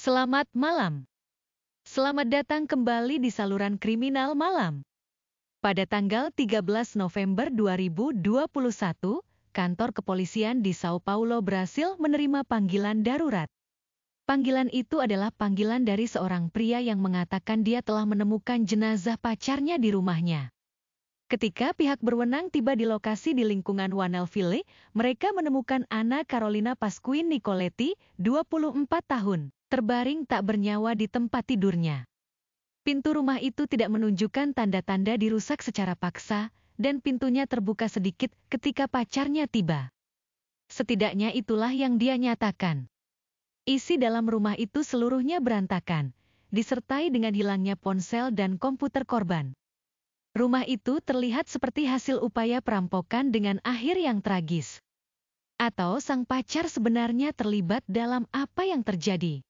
Selamat malam. Selamat datang kembali di saluran kriminal malam. Pada tanggal 13 November 2021, kantor kepolisian di Sao Paulo, Brasil menerima panggilan darurat. Panggilan itu adalah panggilan dari seorang pria yang mengatakan dia telah menemukan jenazah pacarnya di rumahnya. Ketika pihak berwenang tiba di lokasi di lingkungan Wanelville, mereka menemukan Anna Carolina Pasquin Nicoletti, 24 tahun, terbaring tak bernyawa di tempat tidurnya. Pintu rumah itu tidak menunjukkan tanda-tanda dirusak secara paksa, dan pintunya terbuka sedikit ketika pacarnya tiba. Setidaknya itulah yang dia nyatakan. Isi dalam rumah itu seluruhnya berantakan, disertai dengan hilangnya ponsel dan komputer korban. Rumah itu terlihat seperti hasil upaya perampokan dengan akhir yang tragis. Atau sang pacar sebenarnya terlibat dalam apa yang terjadi.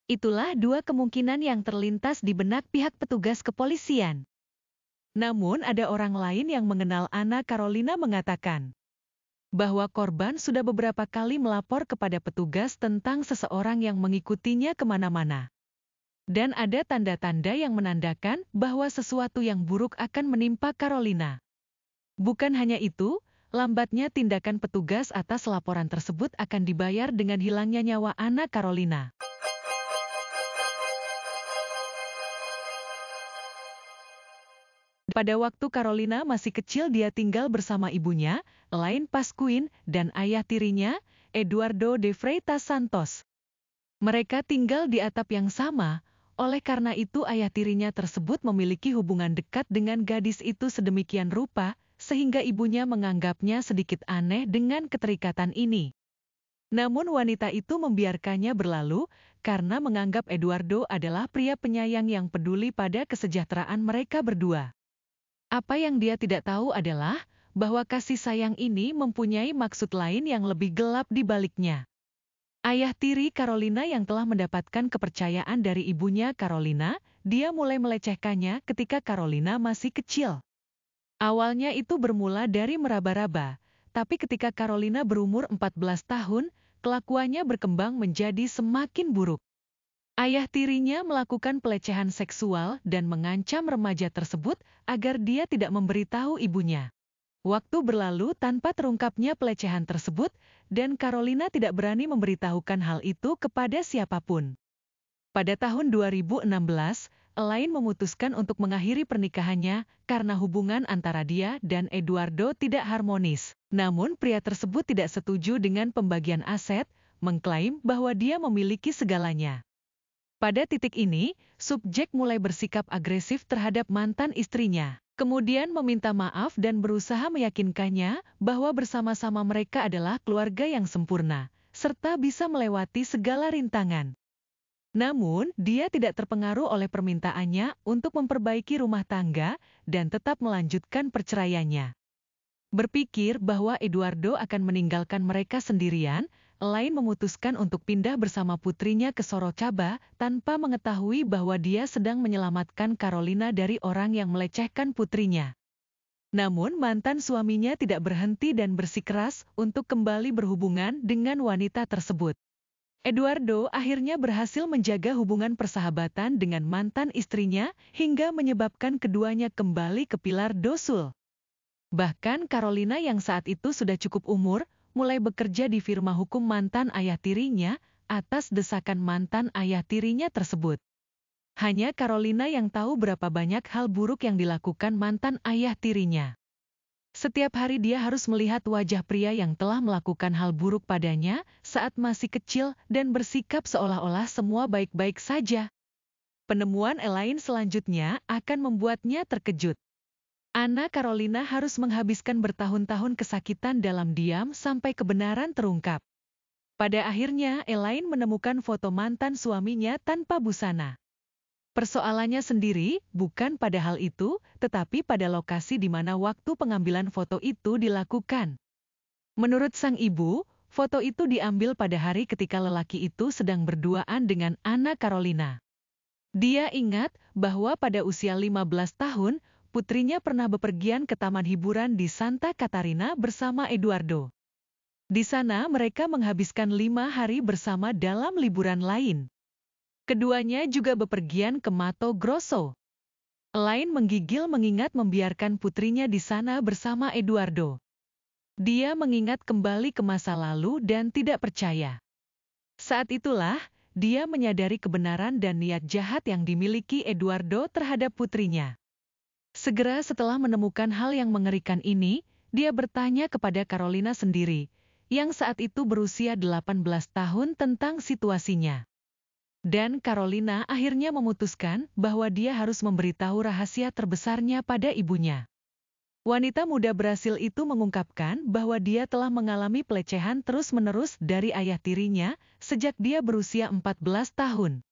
Itulah dua kemungkinan yang terlintas di benak pihak petugas kepolisian. Namun ada orang lain yang mengenal Anna Carolina mengatakan bahwa korban sudah beberapa kali melapor kepada petugas tentang seseorang yang mengikutinya kemana-mana. Dan ada tanda-tanda yang menandakan bahwa sesuatu yang buruk akan menimpa Carolina. Bukan hanya itu, lambatnya tindakan petugas atas laporan tersebut akan dibayar dengan hilangnya nyawa Anna Carolina. Pada waktu Carolina masih kecil dia tinggal bersama ibunya, Elaine Pasquin, dan ayah tirinya, Eduardo de Freitas Santos. Mereka tinggal di atap yang sama. Oleh karena itu ayah tirinya tersebut memiliki hubungan dekat dengan gadis itu sedemikian rupa, sehingga ibunya menganggapnya sedikit aneh dengan keterikatan ini. Namun wanita itu membiarkannya berlalu, karena menganggap Eduardo adalah pria penyayang yang peduli pada kesejahteraan mereka berdua. Apa yang dia tidak tahu adalah, bahwa kasih sayang ini mempunyai maksud lain yang lebih gelap di baliknya. Ayah tiri Carolina yang telah mendapatkan kepercayaan dari ibunya Carolina, dia mulai melecehkannya ketika Carolina masih kecil. Awalnya itu bermula dari meraba-raba, tapi ketika Carolina berumur 14 tahun, kelakuannya berkembang menjadi semakin buruk. Ayah tirinya melakukan pelecehan seksual dan mengancam remaja tersebut agar dia tidak memberitahu ibunya. Waktu berlalu tanpa terungkapnya pelecehan tersebut, dan Carolina tidak berani memberitahukan hal itu kepada siapapun. Pada tahun 2016, Elaine memutuskan untuk mengakhiri pernikahannya karena hubungan antara dia dan Eduardo tidak harmonis. Namun pria tersebut tidak setuju dengan pembagian aset, mengklaim bahwa dia memiliki segalanya. Pada titik ini, subjek mulai bersikap agresif terhadap mantan istrinya. Kemudian meminta maaf dan berusaha meyakinkannya bahwa bersama-sama mereka adalah keluarga yang sempurna, serta bisa melewati segala rintangan. Namun, dia tidak terpengaruh oleh permintaannya untuk memperbaiki rumah tangga dan tetap melanjutkan perceraiannya. Berpikir bahwa Eduardo akan meninggalkan mereka sendirian, Elaine memutuskan untuk pindah bersama putrinya ke Sorocaba tanpa mengetahui bahwa dia sedang menyelamatkan Carolina dari orang yang melecehkan putrinya. Namun mantan suaminya tidak berhenti dan bersikeras untuk kembali berhubungan dengan wanita tersebut. Eduardo akhirnya berhasil menjaga hubungan persahabatan dengan mantan istrinya hingga menyebabkan keduanya kembali ke Pilar do Sul. Bahkan Carolina yang saat itu sudah cukup umur, mulai bekerja di firma hukum mantan ayah tirinya atas desakan mantan ayah tirinya tersebut. Hanya Carolina yang tahu berapa banyak hal buruk yang dilakukan mantan ayah tirinya. Setiap hari dia harus melihat wajah pria yang telah melakukan hal buruk padanya saat masih kecil dan bersikap seolah-olah semua baik-baik saja. Penemuan Elaine selanjutnya akan membuatnya terkejut. Anna Carolina harus menghabiskan bertahun-tahun kesakitan dalam diam sampai kebenaran terungkap. Pada akhirnya, Elaine menemukan foto mantan suaminya tanpa busana. Persoalannya sendiri bukan pada hal itu, tetapi pada lokasi di mana waktu pengambilan foto itu dilakukan. Menurut sang ibu, foto itu diambil pada hari ketika lelaki itu sedang berduaan dengan Anna Carolina. Dia ingat bahwa pada usia 15 tahun, putrinya pernah bepergian ke taman hiburan di Santa Catarina bersama Eduardo. Di sana mereka menghabiskan 5 hari bersama dalam liburan lain. Keduanya juga bepergian ke Mato Grosso. Elaine menggigil mengingat membiarkan putrinya di sana bersama Eduardo. Dia mengingat kembali ke masa lalu dan tidak percaya. Saat itulah, dia menyadari kebenaran dan niat jahat yang dimiliki Eduardo terhadap putrinya. Segera setelah menemukan hal yang mengerikan ini, dia bertanya kepada Carolina sendiri, yang saat itu berusia 18 tahun tentang situasinya. Dan Carolina akhirnya memutuskan bahwa dia harus memberitahu rahasia terbesarnya pada ibunya. Wanita muda Brasil itu mengungkapkan bahwa dia telah mengalami pelecehan terus-menerus dari ayah tirinya sejak dia berusia 14 tahun.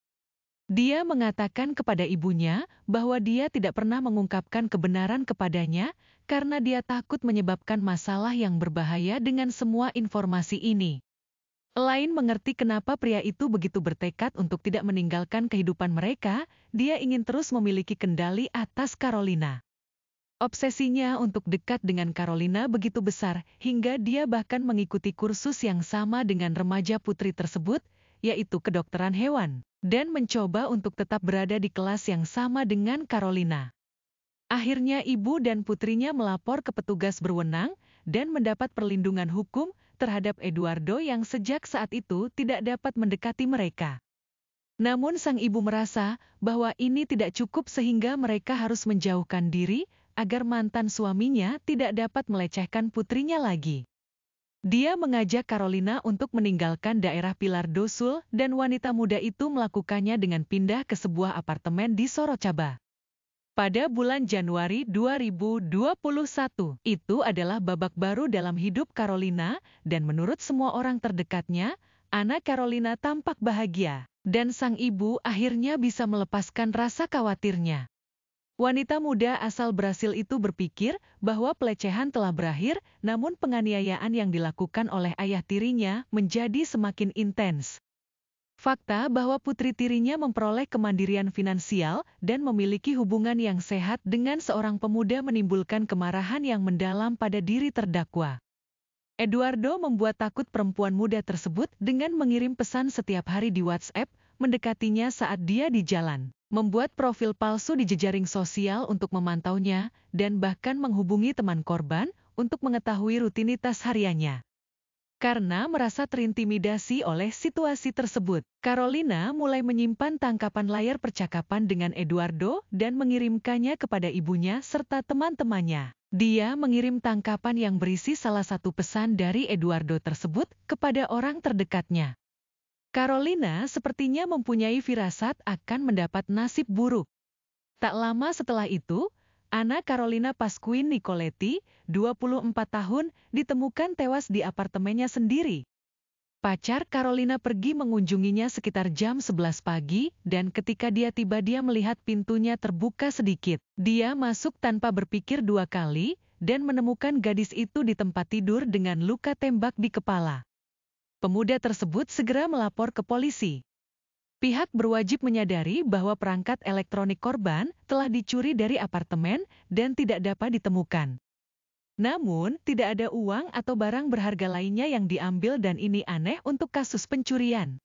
Dia mengatakan kepada ibunya bahwa dia tidak pernah mengungkapkan kebenaran kepadanya karena dia takut menyebabkan masalah yang berbahaya dengan semua informasi ini. Elaine mengerti kenapa pria itu begitu bertekad untuk tidak meninggalkan kehidupan mereka, dia ingin terus memiliki kendali atas Carolina. Obsesinya untuk dekat dengan Carolina begitu besar hingga dia bahkan mengikuti kursus yang sama dengan remaja putri tersebut, yaitu kedokteran hewan, dan mencoba untuk tetap berada di kelas yang sama dengan Carolina. Akhirnya ibu dan putrinya melapor ke petugas berwenang dan mendapat perlindungan hukum terhadap Eduardo yang sejak saat itu tidak dapat mendekati mereka. Namun sang ibu merasa bahwa ini tidak cukup sehingga mereka harus menjauhkan diri agar mantan suaminya tidak dapat melecehkan putrinya lagi. Dia mengajak Carolina untuk meninggalkan daerah Pilar do Sul dan wanita muda itu melakukannya dengan pindah ke sebuah apartemen di Sorocaba. Pada bulan Januari 2021, itu adalah babak baru dalam hidup Carolina, dan menurut semua orang terdekatnya, anak Carolina tampak bahagia, dan sang ibu akhirnya bisa melepaskan rasa khawatirnya. Wanita muda asal Brasil itu berpikir bahwa pelecehan telah berakhir, namun penganiayaan yang dilakukan oleh ayah tirinya menjadi semakin intens. Fakta bahwa putri tirinya memperoleh kemandirian finansial dan memiliki hubungan yang sehat dengan seorang pemuda menimbulkan kemarahan yang mendalam pada diri terdakwa. Eduardo membuat takut perempuan muda tersebut dengan mengirim pesan setiap hari di WhatsApp, mendekatinya saat dia di jalan, membuat profil palsu di jejaring sosial untuk memantaunya, dan bahkan menghubungi teman korban untuk mengetahui rutinitas hariannya. Karena merasa terintimidasi oleh situasi tersebut, Carolina mulai menyimpan tangkapan layar percakapan dengan Eduardo dan mengirimkannya kepada ibunya serta teman-temannya. Dia mengirim tangkapan yang berisi salah satu pesan dari Eduardo tersebut kepada orang terdekatnya. Carolina sepertinya mempunyai firasat akan mendapat nasib buruk. Tak lama setelah itu, anak Carolina Pasquin Nicoletti, 24 tahun, ditemukan tewas di apartemennya sendiri. Pacar Carolina pergi mengunjunginya sekitar jam 11 pagi, dan ketika dia tiba dia melihat pintunya terbuka sedikit. Dia masuk tanpa berpikir dua kali, dan menemukan gadis itu di tempat tidur dengan luka tembak di kepala. Pemuda tersebut segera melapor ke polisi. Pihak berwajib menyadari bahwa perangkat elektronik korban telah dicuri dari apartemen dan tidak dapat ditemukan. Namun, tidak ada uang atau barang berharga lainnya yang diambil dan ini aneh untuk kasus pencurian.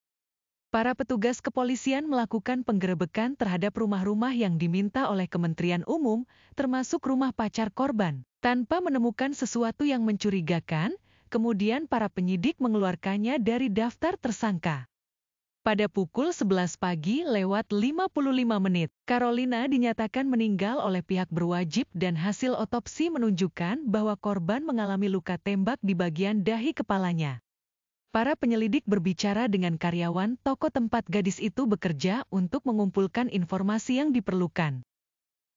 Para petugas kepolisian melakukan penggerebekan terhadap rumah-rumah yang diminta oleh Kementerian Umum, termasuk rumah pacar korban. Tanpa menemukan sesuatu yang mencurigakan, kemudian para penyidik mengeluarkannya dari daftar tersangka. Pada pukul 11 pagi lewat 55 menit, Carolina dinyatakan meninggal oleh pihak berwajib dan hasil otopsi menunjukkan bahwa korban mengalami luka tembak di bagian dahi kepalanya. Para penyelidik berbicara dengan karyawan toko tempat gadis itu bekerja untuk mengumpulkan informasi yang diperlukan.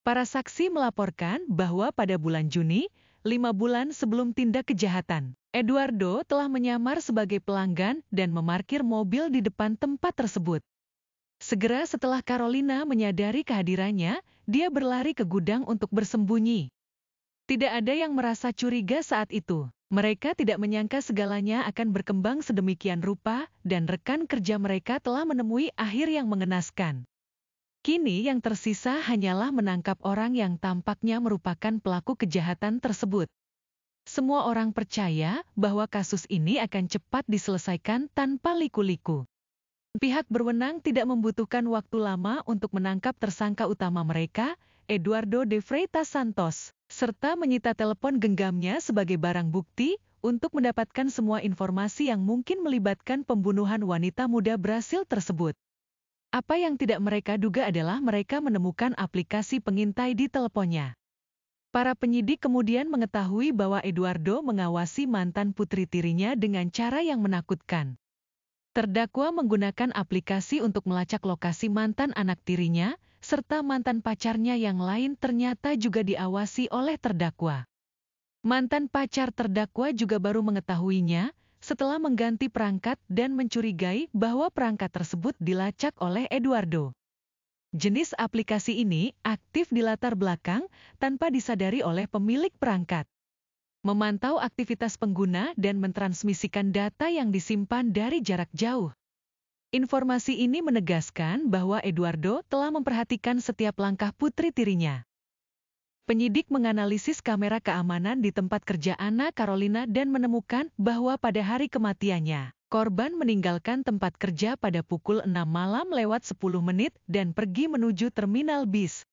Para saksi melaporkan bahwa pada bulan Juni, 5 bulan sebelum tindak kejahatan, Eduardo telah menyamar sebagai pelanggan dan memarkir mobil di depan tempat tersebut. Segera setelah Carolina menyadari kehadirannya, dia berlari ke gudang untuk bersembunyi. Tidak ada yang merasa curiga saat itu. Mereka tidak menyangka segalanya akan berkembang sedemikian rupa, dan rekan kerja mereka telah menemui akhir yang mengenaskan. Kini yang tersisa hanyalah menangkap orang yang tampaknya merupakan pelaku kejahatan tersebut. Semua orang percaya bahwa kasus ini akan cepat diselesaikan tanpa liku-liku. Pihak berwenang tidak membutuhkan waktu lama untuk menangkap tersangka utama mereka, Eduardo de Freitas Santos, serta menyita telepon genggamnya sebagai barang bukti untuk mendapatkan semua informasi yang mungkin melibatkan pembunuhan wanita muda Brasil tersebut. Apa yang tidak mereka duga adalah mereka menemukan aplikasi pengintai di teleponnya. Para penyidik kemudian mengetahui bahwa Eduardo mengawasi mantan putri tirinya dengan cara yang menakutkan. Terdakwa menggunakan aplikasi untuk melacak lokasi mantan anak tirinya, serta mantan pacarnya yang lain ternyata juga diawasi oleh terdakwa. Mantan pacar terdakwa juga baru mengetahuinya setelah mengganti perangkat dan mencurigai bahwa perangkat tersebut dilacak oleh Eduardo. Jenis aplikasi ini aktif di latar belakang tanpa disadari oleh pemilik perangkat. Memantau aktivitas pengguna dan mentransmisikan data yang disimpan dari jarak jauh. Informasi ini menegaskan bahwa Eduardo telah memperhatikan setiap langkah putri tirinya. Penyidik menganalisis kamera keamanan di tempat kerja Ana Carolina dan menemukan bahwa pada hari kematiannya, korban meninggalkan tempat kerja pada pukul 6 malam lewat 10 menit dan pergi menuju terminal bis.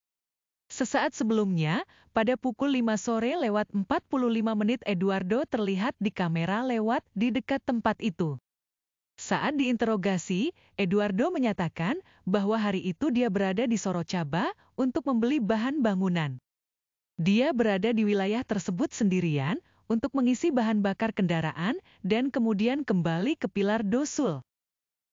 Sesaat sebelumnya, pada pukul 5 sore lewat 45 menit Eduardo terlihat di kamera lewat di dekat tempat itu. Saat diinterogasi, Eduardo menyatakan bahwa hari itu dia berada di Sorocaba untuk membeli bahan bangunan. Dia berada di wilayah tersebut sendirian untuk mengisi bahan bakar kendaraan dan kemudian kembali ke Pilar do Sul.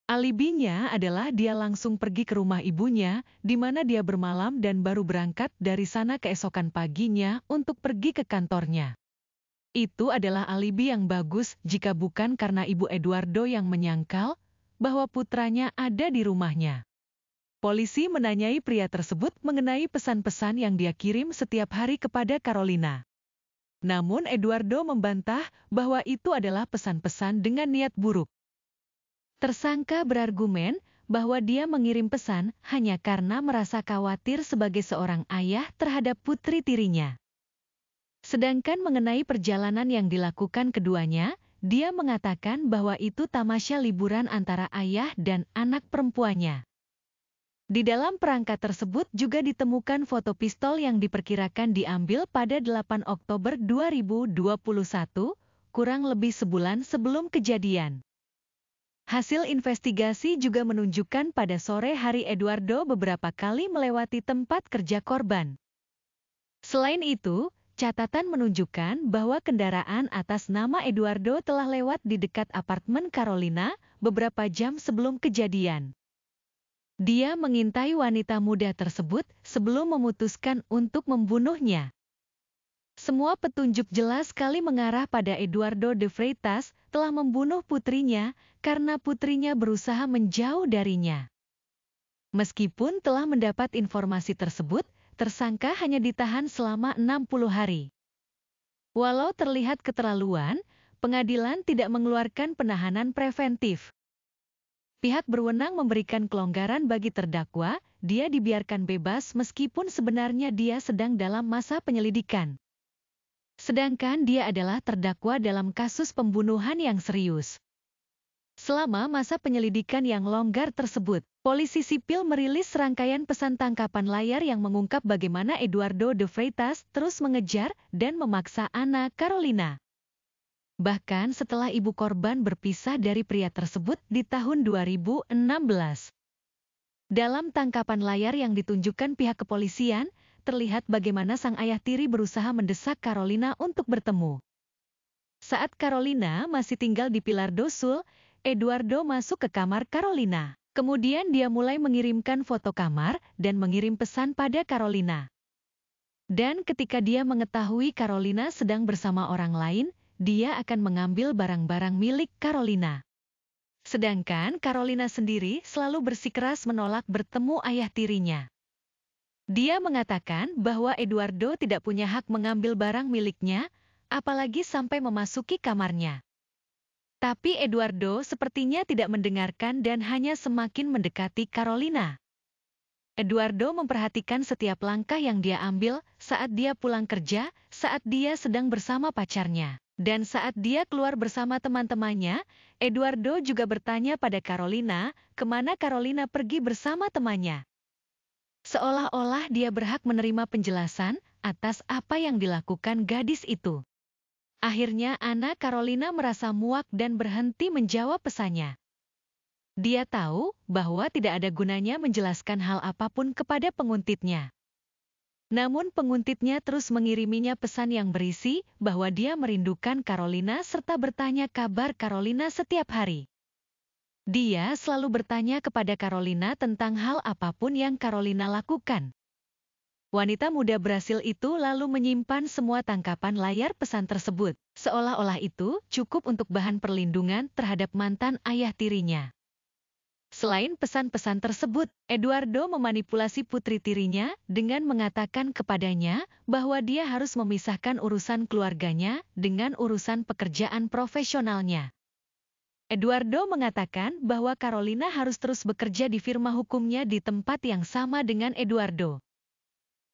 Alibinya adalah dia langsung pergi ke rumah ibunya, di mana dia bermalam dan baru berangkat dari sana keesokan paginya untuk pergi ke kantornya. Itu adalah alibi yang bagus jika bukan karena ibu Eduardo yang menyangkal bahwa putranya ada di rumahnya. Polisi menanyai pria tersebut mengenai pesan-pesan yang dia kirim setiap hari kepada Carolina. Namun Eduardo membantah bahwa itu adalah pesan-pesan dengan niat buruk. Tersangka berargumen bahwa dia mengirim pesan hanya karena merasa khawatir sebagai seorang ayah terhadap putri tirinya. Sedangkan mengenai perjalanan yang dilakukan keduanya, dia mengatakan bahwa itu tamasya liburan antara ayah dan anak perempuannya. Di dalam perangkat tersebut juga ditemukan foto pistol yang diperkirakan diambil pada 8 Oktober 2021, kurang lebih sebulan sebelum kejadian. Hasil investigasi juga menunjukkan pada sore hari Eduardo beberapa kali melewati tempat kerja korban. Selain itu, catatan menunjukkan bahwa kendaraan atas nama Eduardo telah lewat di dekat apartemen Carolina beberapa jam sebelum kejadian. Dia mengintai wanita muda tersebut sebelum memutuskan untuk membunuhnya. Semua petunjuk jelas sekali mengarah pada Eduardo de Freitas telah membunuh putrinya karena putrinya berusaha menjauh darinya. Meskipun telah mendapat informasi tersebut, tersangka hanya ditahan selama 60 hari. Walau terlihat keterlaluan, pengadilan tidak mengeluarkan penahanan preventif. Pihak berwenang memberikan kelonggaran bagi terdakwa, dia dibiarkan bebas meskipun sebenarnya dia sedang dalam masa penyelidikan. Sedangkan dia adalah terdakwa dalam kasus pembunuhan yang serius. Selama masa penyelidikan yang longgar tersebut, polisi sipil merilis serangkaian pesan tangkapan layar yang mengungkap bagaimana Eduardo de Freitas terus mengejar dan memaksa Ana Carolina. Bahkan setelah ibu korban berpisah dari pria tersebut di tahun 2016. Dalam tangkapan layar yang ditunjukkan pihak kepolisian, terlihat bagaimana sang ayah tiri berusaha mendesak Carolina untuk bertemu. Saat Carolina masih tinggal di Pilar do Sul, Eduardo masuk ke kamar Carolina. Kemudian dia mulai mengirimkan foto kamar dan mengirim pesan pada Carolina. Dan ketika dia mengetahui Carolina sedang bersama orang lain, dia akan mengambil barang-barang milik Carolina. Sedangkan Carolina sendiri selalu bersikeras menolak bertemu ayah tirinya. Dia mengatakan bahwa Eduardo tidak punya hak mengambil barang miliknya, apalagi sampai memasuki kamarnya. Tapi Eduardo sepertinya tidak mendengarkan dan hanya semakin mendekati Carolina. Eduardo memperhatikan setiap langkah yang dia ambil saat dia pulang kerja, saat dia sedang bersama pacarnya. Dan saat dia keluar bersama teman-temannya, Eduardo juga bertanya pada Carolina, kemana Carolina pergi bersama temannya. Seolah-olah dia berhak menerima penjelasan atas apa yang dilakukan gadis itu. Akhirnya Anna Carolina merasa muak dan berhenti menjawab pesannya. Dia tahu bahwa tidak ada gunanya menjelaskan hal apapun kepada penguntitnya. Namun penguntitnya terus mengiriminya pesan yang berisi bahwa dia merindukan Carolina serta bertanya kabar Carolina setiap hari. Dia selalu bertanya kepada Carolina tentang hal apapun yang Carolina lakukan. Wanita muda Brasil itu lalu menyimpan semua tangkapan layar pesan tersebut, seolah-olah itu cukup untuk bahan perlindungan terhadap mantan ayah tirinya. Selain pesan-pesan tersebut, Eduardo memanipulasi putri tirinya dengan mengatakan kepadanya bahwa dia harus memisahkan urusan keluarganya dengan urusan pekerjaan profesionalnya. Eduardo mengatakan bahwa Carolina harus terus bekerja di firma hukumnya di tempat yang sama dengan Eduardo.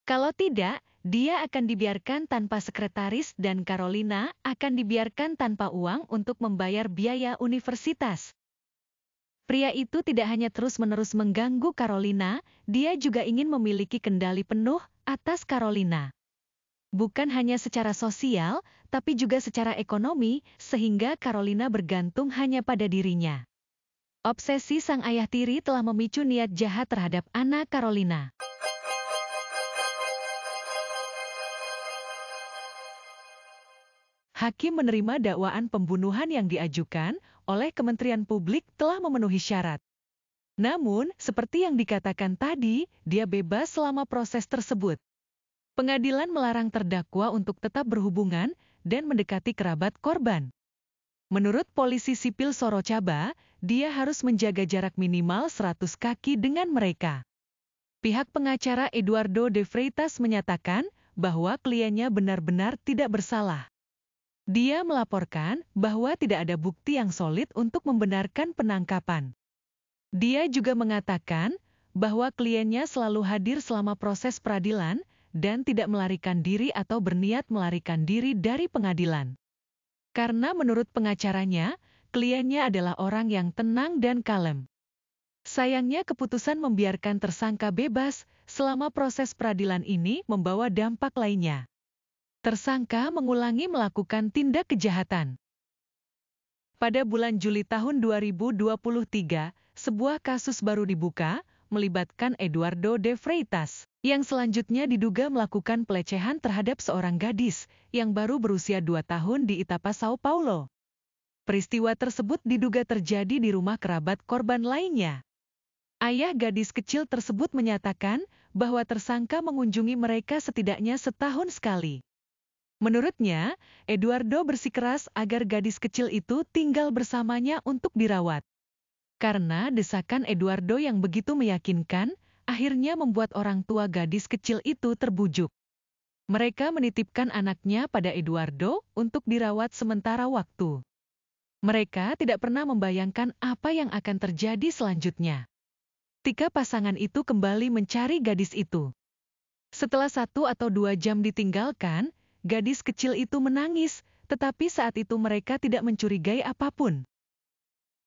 Kalau tidak, dia akan dibiarkan tanpa sekretaris dan Carolina akan dibiarkan tanpa uang untuk membayar biaya universitas. Pria itu tidak hanya terus-menerus mengganggu Carolina, dia juga ingin memiliki kendali penuh atas Carolina. Bukan hanya secara sosial, tapi juga secara ekonomi, sehingga Carolina bergantung hanya pada dirinya. Obsesi sang ayah tiri telah memicu niat jahat terhadap Anna Carolina. Hakim menerima dakwaan pembunuhan yang diajukan oleh Kementerian Publik telah memenuhi syarat. Namun, seperti yang dikatakan tadi, dia bebas selama proses tersebut. Pengadilan melarang terdakwa untuk tetap berhubungan dan mendekati kerabat korban. Menurut polisi sipil Sorocaba, dia harus menjaga jarak minimal 100 kaki dengan mereka. Pihak pengacara Eduardo de Freitas menyatakan bahwa kliennya benar-benar tidak bersalah. Dia melaporkan bahwa tidak ada bukti yang solid untuk membenarkan penangkapan. Dia juga mengatakan bahwa kliennya selalu hadir selama proses peradilan dan tidak melarikan diri atau berniat melarikan diri dari pengadilan. Karena menurut pengacaranya, kliennya adalah orang yang tenang dan kalem. Sayangnya keputusan membiarkan tersangka bebas selama proses peradilan ini membawa dampak lainnya. Tersangka mengulangi melakukan tindak kejahatan. Pada bulan Juli tahun 2023, sebuah kasus baru dibuka, melibatkan Eduardo de Freitas, yang selanjutnya diduga melakukan pelecehan terhadap seorang gadis, yang baru berusia 2 tahun di Itapa, Sao Paulo. Peristiwa tersebut diduga terjadi di rumah kerabat korban lainnya. Ayah gadis kecil tersebut menyatakan bahwa tersangka mengunjungi mereka setidaknya setahun sekali. Menurutnya, Eduardo bersikeras agar gadis kecil itu tinggal bersamanya untuk dirawat. Karena desakan Eduardo yang begitu meyakinkan, akhirnya membuat orang tua gadis kecil itu terbujuk. Mereka menitipkan anaknya pada Eduardo untuk dirawat sementara waktu. Mereka tidak pernah membayangkan apa yang akan terjadi selanjutnya. Ketika pasangan itu kembali mencari gadis itu. Setelah 1 atau 2 jam ditinggalkan, gadis kecil itu menangis, tetapi saat itu mereka tidak mencurigai apapun.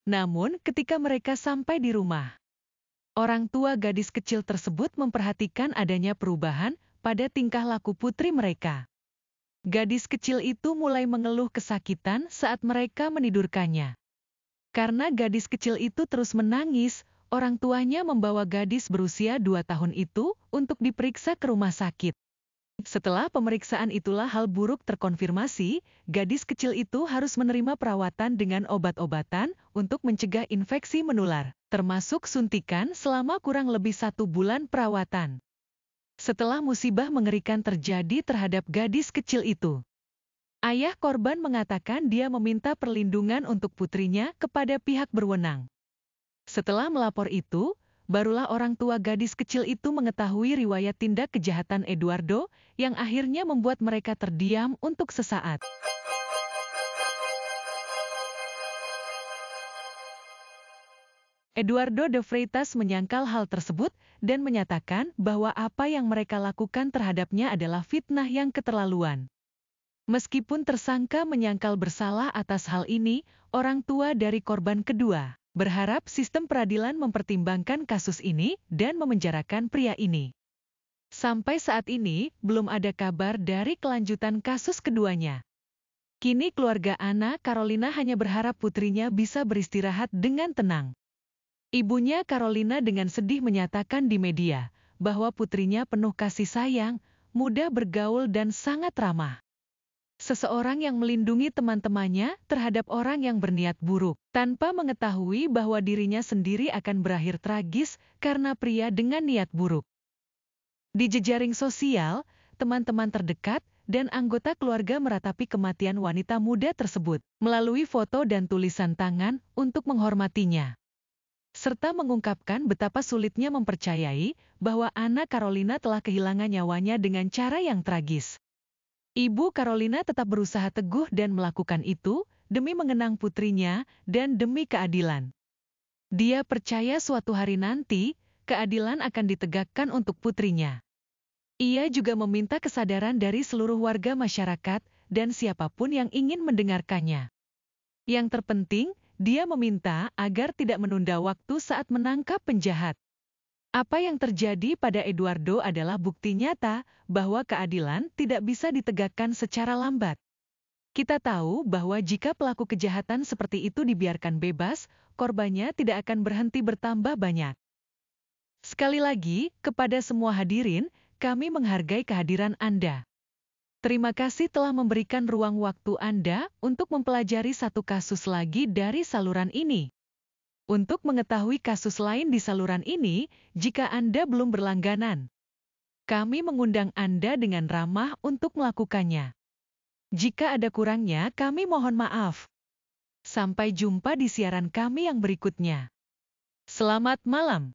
Namun, ketika mereka sampai di rumah, orang tua gadis kecil tersebut memperhatikan adanya perubahan pada tingkah laku putri mereka. Gadis kecil itu mulai mengeluh kesakitan saat mereka menidurkannya. Karena gadis kecil itu terus menangis, orang tuanya membawa gadis berusia 2 tahun itu untuk diperiksa ke rumah sakit. Setelah pemeriksaan itulah hal buruk terkonfirmasi, gadis kecil itu harus menerima perawatan dengan obat-obatan untuk mencegah infeksi menular, termasuk suntikan selama kurang lebih 1 bulan perawatan. Setelah musibah mengerikan terjadi terhadap gadis kecil itu, ayah korban mengatakan dia meminta perlindungan untuk putrinya kepada pihak berwenang. Setelah melapor itu, barulah orang tua gadis kecil itu mengetahui riwayat tindak kejahatan Eduardo, yang akhirnya membuat mereka terdiam untuk sesaat. Eduardo de Freitas menyangkal hal tersebut dan menyatakan bahwa apa yang mereka lakukan terhadapnya adalah fitnah yang keterlaluan. Meskipun tersangka menyangkal bersalah atas hal ini, orang tua dari korban kedua berharap sistem peradilan mempertimbangkan kasus ini dan memenjarakan pria ini. Sampai saat ini, belum ada kabar dari kelanjutan kasus keduanya. Kini keluarga Anna Carolina hanya berharap putrinya bisa beristirahat dengan tenang. Ibunya Carolina dengan sedih menyatakan di media bahwa putrinya penuh kasih sayang, mudah bergaul dan sangat ramah. Seseorang yang melindungi teman-temannya terhadap orang yang berniat buruk, tanpa mengetahui bahwa dirinya sendiri akan berakhir tragis karena pria dengan niat buruk. Di jejaring sosial, teman-teman terdekat dan anggota keluarga meratapi kematian wanita muda tersebut melalui foto dan tulisan tangan untuk menghormatinya, serta mengungkapkan betapa sulitnya mempercayai bahwa Anna Carolina telah kehilangan nyawanya dengan cara yang tragis. Ibu Carolina tetap berusaha teguh dan melakukan itu demi mengenang putrinya dan demi keadilan. Dia percaya suatu hari nanti, keadilan akan ditegakkan untuk putrinya. Ia juga meminta kesadaran dari seluruh warga masyarakat dan siapapun yang ingin mendengarkannya. Yang terpenting, dia meminta agar tidak menunda waktu saat menangkap penjahat. Apa yang terjadi pada Eduardo adalah bukti nyata bahwa keadilan tidak bisa ditegakkan secara lambat. Kita tahu bahwa jika pelaku kejahatan seperti itu dibiarkan bebas, korbannya tidak akan berhenti bertambah banyak. Sekali lagi, kepada semua hadirin, kami menghargai kehadiran Anda. Terima kasih telah memberikan ruang waktu Anda untuk mempelajari satu kasus lagi dari saluran ini. Untuk mengetahui kasus lain di saluran ini, jika Anda belum berlangganan, kami mengundang Anda dengan ramah untuk melakukannya. Jika ada kurangnya, kami mohon maaf. Sampai jumpa di siaran kami yang berikutnya. Selamat malam.